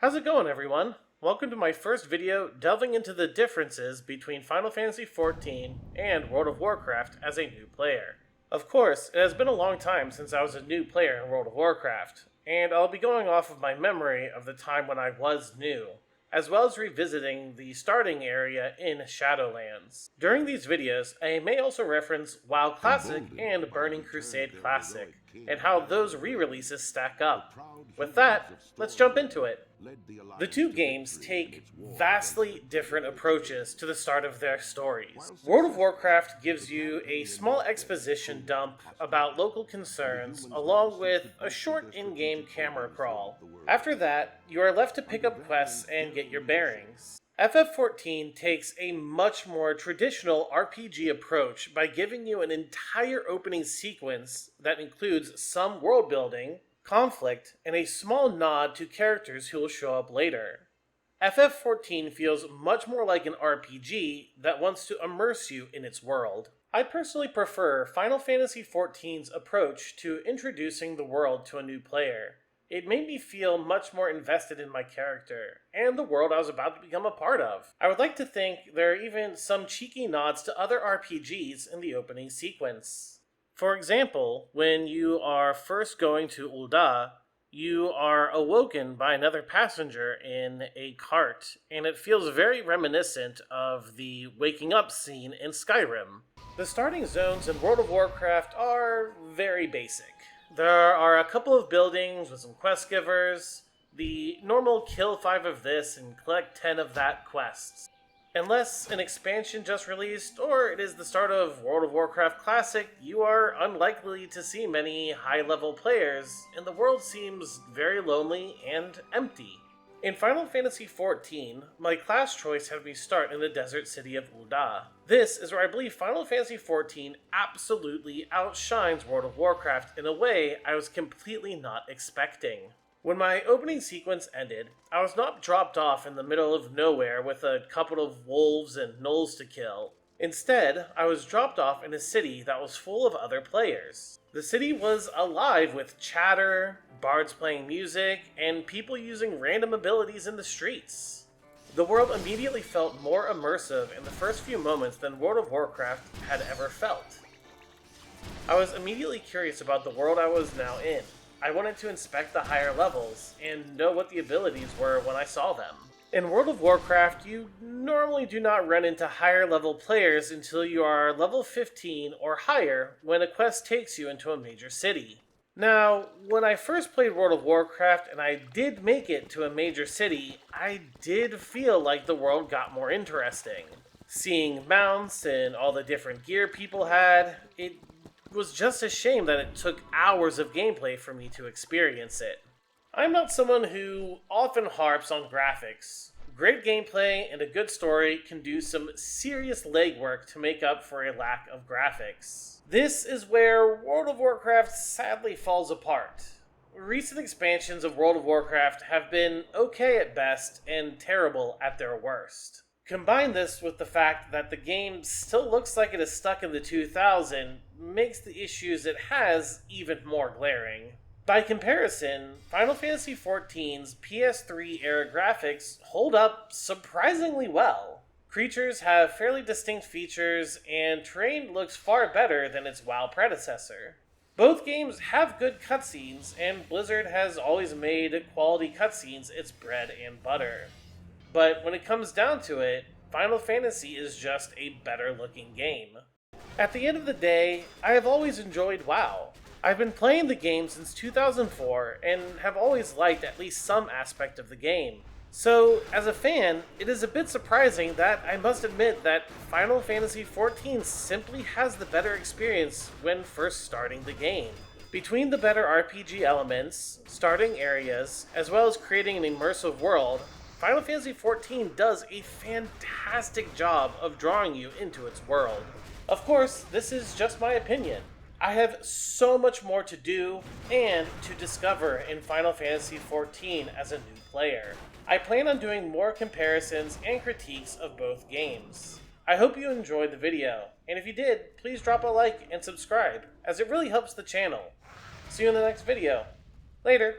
How's it going, everyone? Welcome to my first video delving into the differences between Final Fantasy XIV and World of Warcraft as a new player. Of course, it has been a long time since I was a new player in World of Warcraft, and I'll be going off of my memory of the time when I was new, as well as revisiting the starting area in Shadowlands. During these videos, I may also reference WoW Classic and Burning Crusade Classic, and how those re-releases stack up. With that, let's jump into it. The two games take vastly different approaches to the start of their stories. World of Warcraft gives you a small exposition dump about local concerns, along with a short in-game camera crawl. After that, you are left to pick up quests and get your bearings. FF14 takes a much more traditional RPG approach by giving you an entire opening sequence that includes some world building, conflict, and a small nod to characters who will show up later. FF14 feels much more like an RPG that wants to immerse you in its world. I personally prefer Final Fantasy XIV's approach to introducing the world to a new player. It made me feel much more invested in my character, and the world I was about to become a part of. I would like to think there are even some cheeky nods to other RPGs in the opening sequence. For example, when you are first going to Ul'dah, you are awoken by another passenger in a cart, and it feels very reminiscent of the waking up scene in Skyrim. The starting zones in World of Warcraft are very basic. There are a couple of buildings with some quest givers, the normal kill 5 of this and collect 10 of that quests. Unless an expansion just released, or it is the start of World of Warcraft Classic, you are unlikely to see many high-level players, and the world seems very lonely and empty. In Final Fantasy XIV, my class choice had me start in the desert city of Ul'dah. This is where I believe Final Fantasy XIV absolutely outshines World of Warcraft in a way I was completely not expecting. When my opening sequence ended, I was not dropped off in the middle of nowhere with a couple of wolves and gnolls to kill. Instead, I was dropped off in a city that was full of other players. The city was alive with chatter, bards playing music, and people using random abilities in the streets. The world immediately felt more immersive in the first few moments than World of Warcraft had ever felt. I was immediately curious about the world I was now in. I wanted to inspect the higher levels and know what the abilities were when I saw them. In World of Warcraft, you normally do not run into higher level players until you are level 15 or higher when a quest takes you into a major city. Now, when I first played World of Warcraft and I did make it to a major city, I did feel like the world got more interesting. Seeing mounts and all the different gear people had, it was just a shame that it took hours of gameplay for me to experience it. I'm not someone who often harps on graphics. Great gameplay and a good story can do some serious legwork to make up for a lack of graphics. This is where World of Warcraft sadly falls apart. Recent expansions of World of Warcraft have been okay at best and terrible at their worst. Combine this with the fact that the game still looks like it is stuck in the 2000s makes the issues it has even more glaring. By comparison, Final Fantasy XIV's PS3 era graphics hold up surprisingly well. Creatures have fairly distinct features, and terrain looks far better than its WoW predecessor. Both games have good cutscenes, and Blizzard has always made quality cutscenes its bread and butter. But when it comes down to it, Final Fantasy is just a better looking game. At the end of the day, I have always enjoyed WoW. I've been playing the game since 2004 and have always liked at least some aspect of the game. So, as a fan, it is a bit surprising that I must admit that Final Fantasy XIV simply has the better experience when first starting the game. Between the better RPG elements, starting areas, as well as creating an immersive world, Final Fantasy XIV does a fantastic job of drawing you into its world. Of course, this is just my opinion. I have so much more to do and to discover in Final Fantasy XIV as a new player. I plan on doing more comparisons and critiques of both games. I hope you enjoyed the video, and if you did, please drop a like and subscribe, as it really helps the channel. See you in the next video. Later!